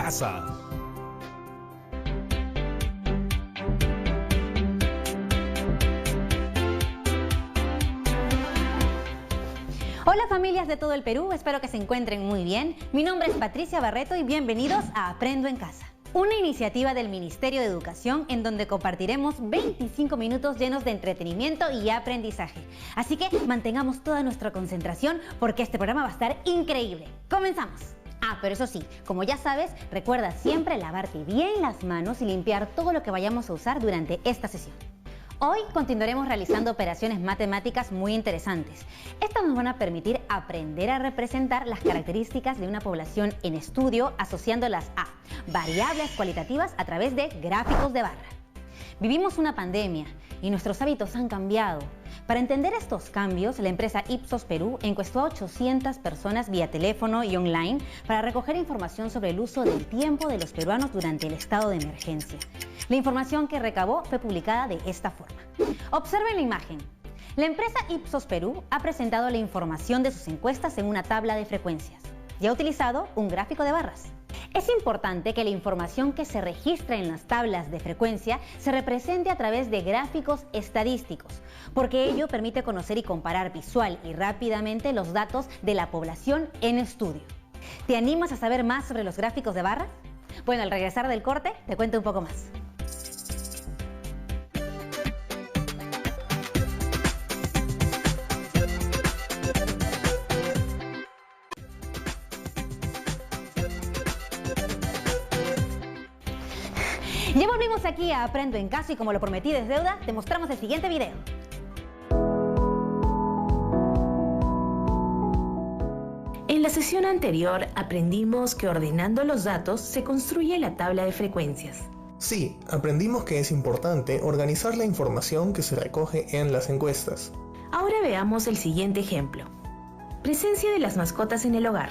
casa. Hola familias de todo el Perú, espero que se encuentren muy bien. Mi nombre es Patricia Barreto y bienvenidos a Aprendo en Casa, una iniciativa del Ministerio de Educación en donde compartiremos 25 minutos llenos de entretenimiento y aprendizaje. Así que mantengamos toda nuestra concentración porque este programa va a estar increíble. ¡Comenzamos! Pero eso sí, como ya sabes, recuerda siempre lavarte bien las manos y limpiar todo lo que vayamos a usar durante esta sesión. Hoy continuaremos realizando operaciones matemáticas muy interesantes. Estas nos van a permitir aprender a representar las características de una población en estudio asociándolas a variables cualitativas a través de gráficos de barra. Vivimos una pandemia y nuestros hábitos han cambiado. Para entender estos cambios, la empresa Ipsos Perú encuestó a 800 personas vía teléfono y online para recoger información sobre el uso del tiempo de los peruanos durante el estado de emergencia. La información que recabó fue publicada de esta forma. Observen la imagen. La empresa Ipsos Perú ha presentado la información de sus encuestas en una tabla de frecuencias y ha utilizado un gráfico de barras. Es importante que la información que se registra en las tablas de frecuencia se represente a través de gráficos estadísticos, porque ello permite conocer y comparar visual y rápidamente los datos de la población en estudio. ¿Te animas a saber más sobre los gráficos de barras? Bueno, al regresar del corte te cuento un poco más. Ya volvimos aquí a Aprendo en Casa y como lo prometí es deuda, te mostramos el siguiente video. En la sesión anterior aprendimos que ordenando los datos se construye la tabla de frecuencias. Sí, aprendimos que es importante organizar la información que se recoge en las encuestas. Ahora veamos el siguiente ejemplo. Presencia de las mascotas en el hogar.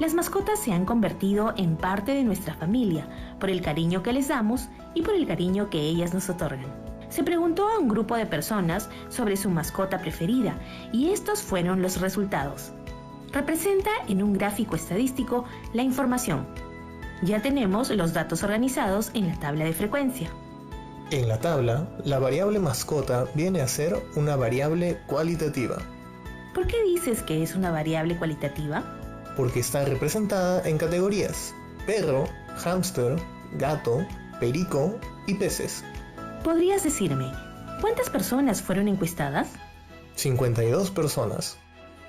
Las mascotas se han convertido en parte de nuestra familia por el cariño que les damos y por el cariño que ellas nos otorgan. Se preguntó a un grupo de personas sobre su mascota preferida y estos fueron los resultados. Representa en un gráfico estadístico la información. Ya tenemos los datos organizados en la tabla de frecuencia. En la tabla, la variable mascota viene a ser una variable cualitativa. ¿Por qué dices que es una variable cualitativa? Porque está representada en categorías: perro, hámster, gato, perico y peces. ¿Podrías decirme cuántas personas fueron encuestadas? 52 personas.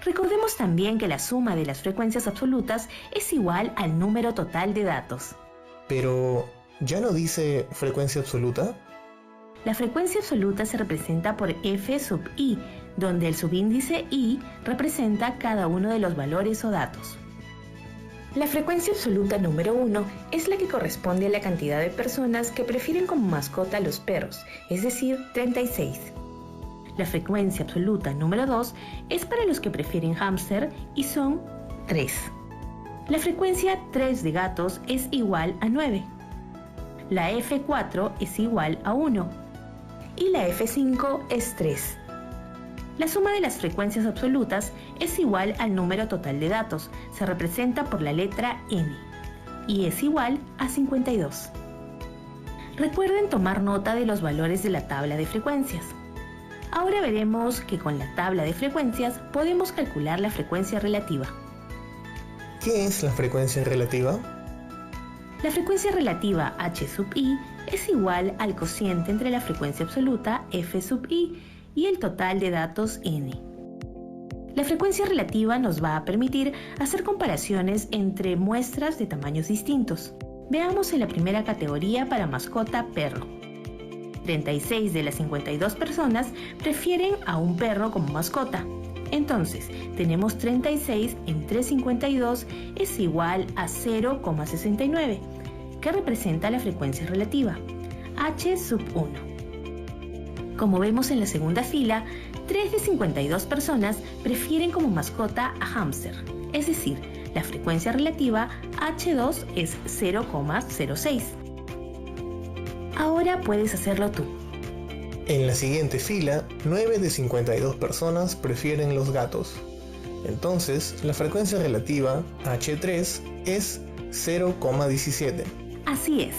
Recordemos también que la suma de las frecuencias absolutas es igual al número total de datos. Pero, ¿ya no dice frecuencia absoluta? La frecuencia absoluta se representa por f sub i, donde el subíndice i representa cada uno de los valores o datos. La frecuencia absoluta número 1 es la que corresponde a la cantidad de personas que prefieren como mascota a los perros, es decir, 36. La frecuencia absoluta número 2 es para los que prefieren hámster y son 3. La frecuencia 3 de gatos es igual a 9. La F4 es igual a 1. Y la F5 es 3. La suma de las frecuencias absolutas es igual al número total de datos, se representa por la letra N, y es igual a 52. Recuerden tomar nota de los valores de la tabla de frecuencias. Ahora veremos que con la tabla de frecuencias podemos calcular la frecuencia relativa. ¿Qué es la frecuencia relativa? La frecuencia relativa h sub i es igual al cociente entre la frecuencia absoluta f sub i y el total de datos n. La frecuencia relativa nos va a permitir hacer comparaciones entre muestras de tamaños distintos. Veamos en la primera categoría para mascota perro. 36 de las 52 personas prefieren a un perro como mascota. Entonces, tenemos 36 entre 52 es igual a 0,69, que representa la frecuencia relativa, h sub 1. Como vemos en la segunda fila, 3 de 52 personas prefieren como mascota a hámster, es decir, la frecuencia relativa h2 es 0,06. Ahora puedes hacerlo tú. En la siguiente fila, 9 de 52 personas prefieren los gatos. Entonces, la frecuencia relativa H3 es 0,17. Así es.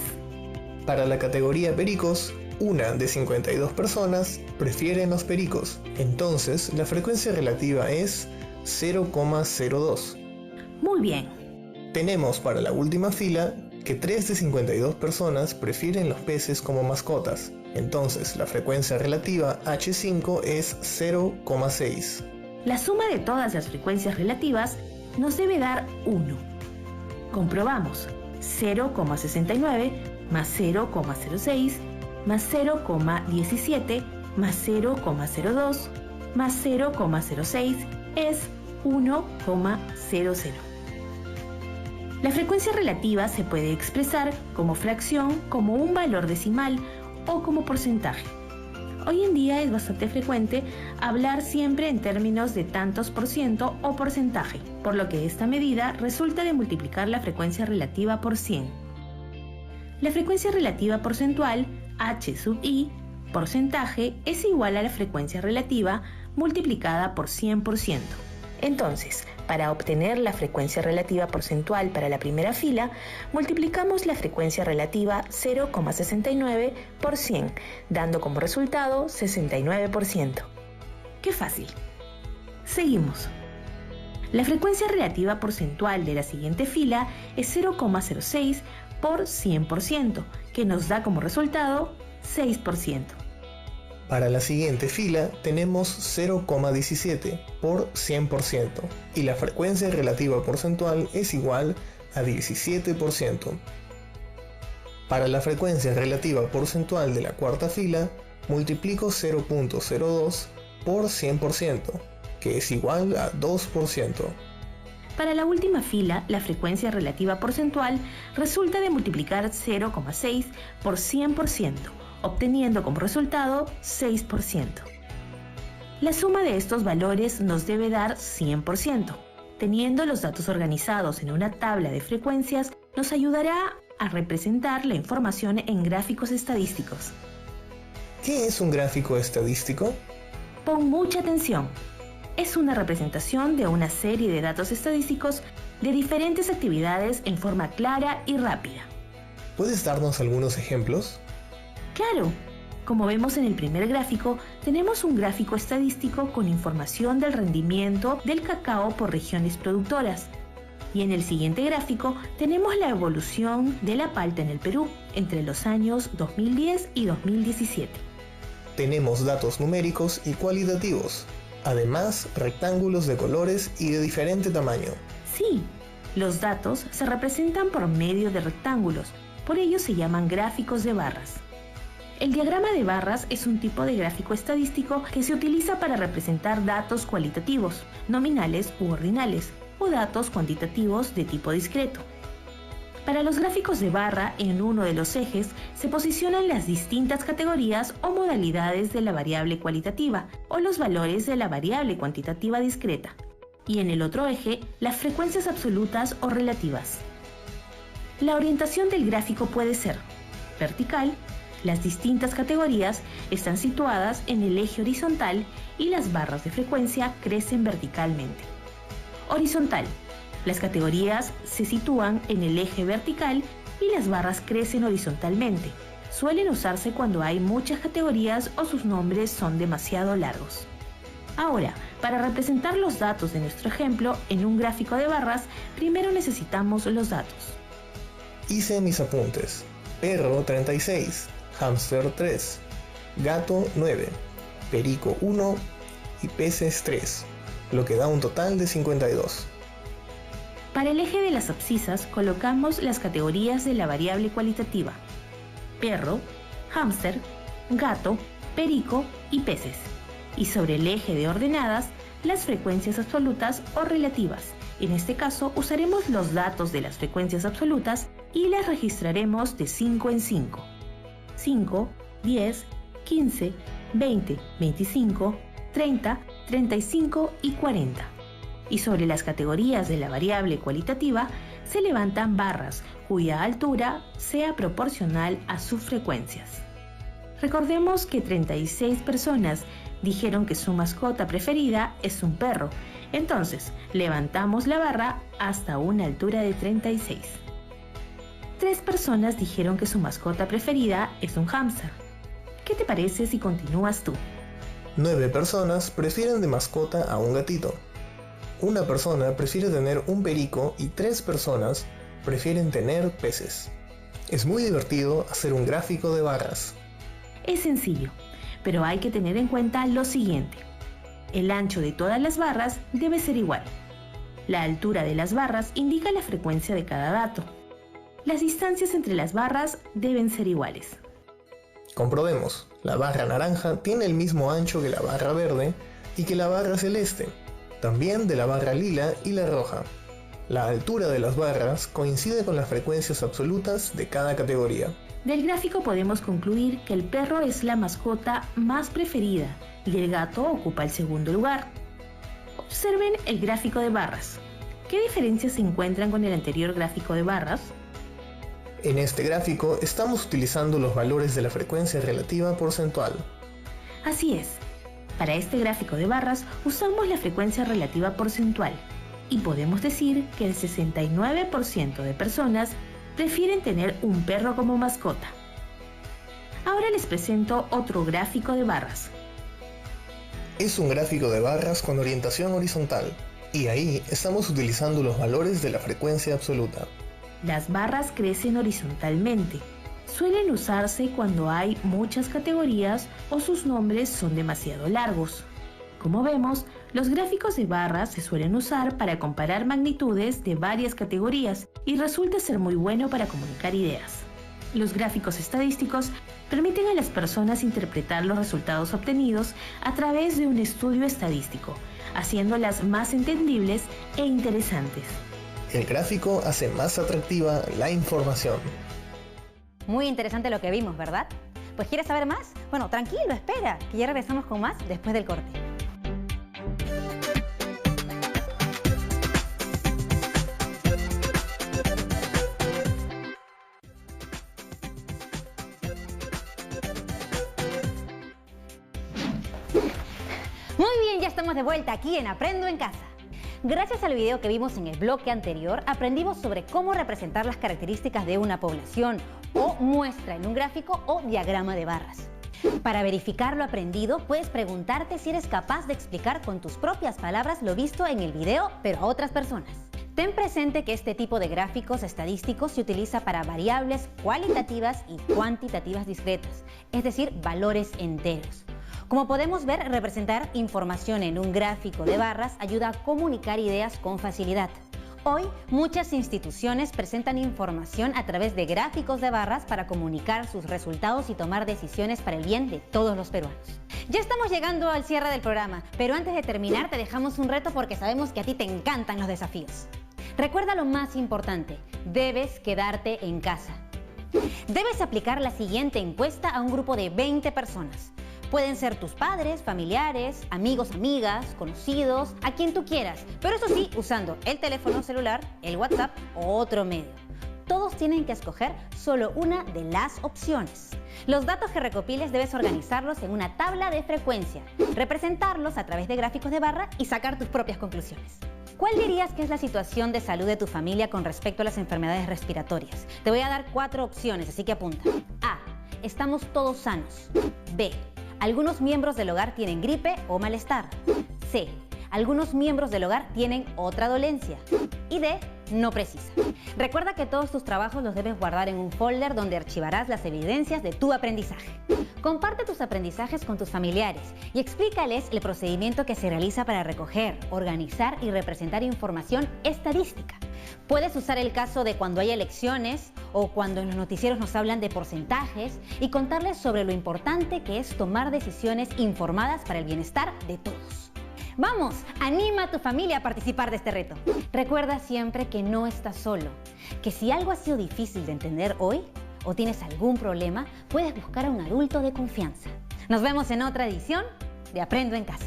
Para la categoría pericos, una de 52 personas prefieren los pericos. Entonces, la frecuencia relativa es 0,02. Muy bien. Tenemos para la última fila que 3 de 52 personas prefieren los peces como mascotas. Entonces, la frecuencia relativa H5 es 0,6. La suma de todas las frecuencias relativas nos debe dar 1. Comprobamos. 0,69 más 0,06 más 0,17 más 0,02 más 0,06 es 1,00. La frecuencia relativa se puede expresar como fracción, como un valor decimal o como porcentaje. Hoy en día es bastante frecuente hablar siempre en términos de tantos por ciento o porcentaje, por lo que esta medida resulta de multiplicar la frecuencia relativa por 100. La frecuencia relativa porcentual, H sub i, porcentaje, es igual a la frecuencia relativa multiplicada por 100%. Entonces, para obtener la frecuencia relativa porcentual para la primera fila, multiplicamos la frecuencia relativa 0,69 por 100, dando como resultado 69%. ¡Qué fácil! Seguimos. La frecuencia relativa porcentual de la siguiente fila es 0,06 por 100%, que nos da como resultado 6%. Para la siguiente fila tenemos 0,17 por 100% y la frecuencia relativa porcentual es igual a 17%. Para la frecuencia relativa porcentual de la cuarta fila multiplico 0,02 por 100%, que es igual a 2%. Para la última fila, la frecuencia relativa porcentual resulta de multiplicar 0,6 por 100%, obteniendo como resultado 6%. La suma de estos valores nos debe dar 100%. Teniendo los datos organizados en una tabla de frecuencias, nos ayudará a representar la información en gráficos estadísticos. ¿Qué es un gráfico estadístico? Pon mucha atención. Es una representación de una serie de datos estadísticos de diferentes actividades en forma clara y rápida. ¿Puedes darnos algunos ejemplos? Claro, como vemos en el primer gráfico, tenemos un gráfico estadístico con información del rendimiento del cacao por regiones productoras. Y en el siguiente gráfico tenemos la evolución de la palta en el Perú entre los años 2010 y 2017. Tenemos datos numéricos y cualitativos, además rectángulos de colores y de diferente tamaño. Sí, los datos se representan por medio de rectángulos, por ello se llaman gráficos de barras. El diagrama de barras es un tipo de gráfico estadístico que se utiliza para representar datos cualitativos, nominales u ordinales, o datos cuantitativos de tipo discreto. Para los gráficos de barra, en uno de los ejes se posicionan las distintas categorías o modalidades de la variable cualitativa o los valores de la variable cuantitativa discreta, y en el otro eje las frecuencias absolutas o relativas. La orientación del gráfico puede ser vertical. Las distintas categorías están situadas en el eje horizontal y las barras de frecuencia crecen verticalmente. Horizontal. Las categorías se sitúan en el eje vertical y las barras crecen horizontalmente. Suelen usarse cuando hay muchas categorías o sus nombres son demasiado largos. Ahora, para representar los datos de nuestro ejemplo en un gráfico de barras, primero necesitamos los datos. Hice mis apuntes. Perro 36, hámster 3, gato 9, perico 1 y peces 3, lo que da un total de 52. Para el eje de las abscisas colocamos las categorías de la variable cualitativa: perro, hámster, gato, perico y peces. Y sobre el eje de ordenadas, las frecuencias absolutas o relativas. En este caso usaremos los datos de las frecuencias absolutas y las registraremos de 5 en 5. 5, 10, 15, 20, 25, 30, 35 y 40. Y sobre las categorías de la variable cualitativa se levantan barras cuya altura sea proporcional a sus frecuencias. Recordemos que 36 personas dijeron que su mascota preferida es un perro. Entonces, levantamos la barra hasta una altura de 36. 3 personas dijeron que su mascota preferida es un hámster. ¿Qué te parece si continúas tú? 9 personas prefieren de mascota a un gatito. Una persona prefiere tener un perico y 3 personas prefieren tener peces. Es muy divertido hacer un gráfico de barras. Es sencillo, pero hay que tener en cuenta lo siguiente. El ancho de todas las barras debe ser igual. La altura de las barras indica la frecuencia de cada dato. Las distancias entre las barras deben ser iguales. Comprobemos, la barra naranja tiene el mismo ancho que la barra verde y que la barra celeste, también de la barra lila y la roja. La altura de las barras coincide con las frecuencias absolutas de cada categoría. Del gráfico podemos concluir que el perro es la mascota más preferida y el gato ocupa el segundo lugar. Observen el gráfico de barras. ¿Qué diferencias se encuentran con el anterior gráfico de barras? En este gráfico estamos utilizando los valores de la frecuencia relativa porcentual. Así es. Para este gráfico de barras usamos la frecuencia relativa porcentual y podemos decir que el 69% de personas prefieren tener un perro como mascota. Ahora les presento otro gráfico de barras. Es un gráfico de barras con orientación horizontal y ahí estamos utilizando los valores de la frecuencia absoluta. Las barras crecen horizontalmente. Suelen usarse cuando hay muchas categorías o sus nombres son demasiado largos. Como vemos, los gráficos de barras se suelen usar para comparar magnitudes de varias categorías y resulta ser muy bueno para comunicar ideas. Los gráficos estadísticos permiten a las personas interpretar los resultados obtenidos a través de un estudio estadístico, haciéndolas más entendibles e interesantes. El gráfico hace más atractiva la información. Muy interesante lo que vimos, ¿verdad? Pues ¿quieres saber más? Bueno, tranquilo, espera, que ya regresamos con más después del corte. Muy bien, ya estamos de vuelta aquí en Aprendo en Casa. Gracias al video que vimos en el bloque anterior, aprendimos sobre cómo representar las características de una población o muestra en un gráfico o diagrama de barras. Para verificar lo aprendido, puedes preguntarte si eres capaz de explicar con tus propias palabras lo visto en el video, pero a otras personas. Ten presente que este tipo de gráficos estadísticos se utiliza para variables cualitativas y cuantitativas discretas, es decir, valores enteros. Como podemos ver, representar información en un gráfico de barras ayuda a comunicar ideas con facilidad. Hoy, muchas instituciones presentan información a través de gráficos de barras para comunicar sus resultados y tomar decisiones para el bien de todos los peruanos. Ya estamos llegando al cierre del programa, pero antes de terminar te dejamos un reto porque sabemos que a ti te encantan los desafíos. Recuerda lo más importante, debes quedarte en casa. Debes aplicar la siguiente encuesta a un grupo de 20 personas. Pueden ser tus padres, familiares, amigos, amigas, conocidos, a quien tú quieras, pero eso sí, usando el teléfono celular, el WhatsApp o otro medio. Todos tienen que escoger solo una de las opciones. Los datos que recopiles debes organizarlos en una tabla de frecuencia, representarlos a través de gráficos de barra y sacar tus propias conclusiones. ¿Cuál dirías que es la situación de salud de tu familia con respecto a las enfermedades respiratorias? Te voy a dar 4 opciones, así que apunta. A. Estamos todos sanos. B. Algunos miembros del hogar tienen gripe o malestar. C. Algunos miembros del hogar tienen otra dolencia. Y D. No precisa. Recuerda que todos tus trabajos los debes guardar en un folder donde archivarás las evidencias de tu aprendizaje. Comparte tus aprendizajes con tus familiares y explícales el procedimiento que se realiza para recoger, organizar y representar información estadística. Puedes usar el caso de cuando hay elecciones o cuando en los noticieros nos hablan de porcentajes y contarles sobre lo importante que es tomar decisiones informadas para el bienestar de todos. ¡Vamos! Anima a tu familia a participar de este reto. Recuerda siempre que no estás solo, que si algo ha sido difícil de entender hoy o tienes algún problema, puedes buscar a un adulto de confianza. Nos vemos en otra edición de Aprendo en Casa.